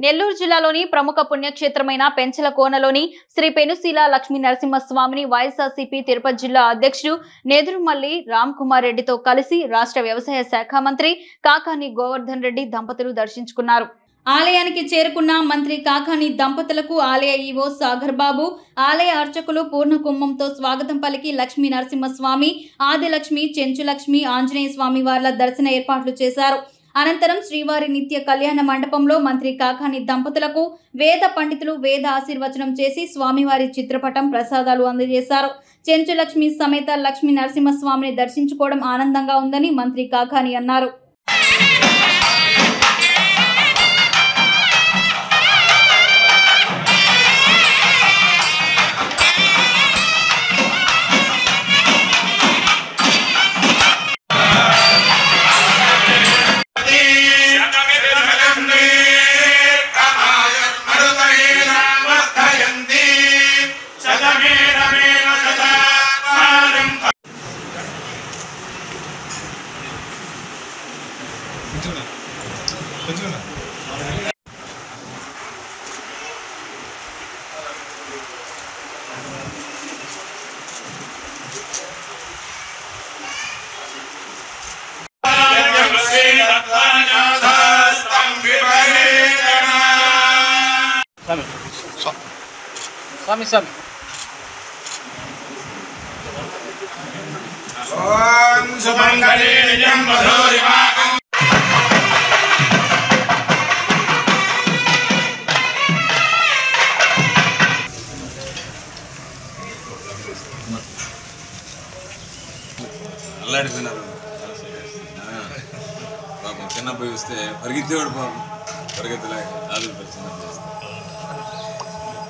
నెల్లూరు జిల్లాలోని ప్రముఖ పుణ్యక్షేత్రమైన పెంచలకోనలోని శ్రీ పెనుశీల లక్ష్మీ నరసింహస్వామిని వైఎస్ఆర్సీపీ తిరుపతి జిల్లా అధ్యక్షుడు నేదురుమల్లి రామ్ కుమార్ రెడ్డితో కలిసి రాష్ట్ర వ్యవసాయ శాఖ మంత్రి కాకాని గోవర్ధన్ రెడ్డి దంపతులు దర్శించుకున్నారు. ఆలయానికి చేరుకున్న మంత్రి కాకాని దంపతులకు ఆలయ ఈవో సాగర్ బాబు, ఆలయ అర్చకులు పూర్ణ కుంభంతో స్వాగతం పలికి లక్ష్మీ నరసింహస్వామి, ఆదిలక్ష్మి, చెంచులక్ష్మి, ఆంజనేయ స్వామి వార్ల దర్శన ఏర్పాట్లు చేశారు. అనంతరం శ్రీవారి నిత్య కళ్యాణ మండపంలో మంత్రి కాకాని దంపతులకు వేద పండితులు వేద ఆశీర్వచనం చేసి స్వామివారి చిత్రపటం ప్రసాదాలు అందజేశారు. చెంచులక్ష్మి సమేత లక్ష్మీ నరసింహస్వామిని దర్శించుకోవడం ఆనందంగా ఉందని మంత్రి కాకాని అన్నారు. Sami. Om Subangale Jamadori Makam. అల్లాడిపోయినారు. పాపం చిన్నపోయి వస్తే పరిగెత్తేవాడు, పాపం పరిగెత్తలేక ఆదులు పరిచయం చేస్తారు.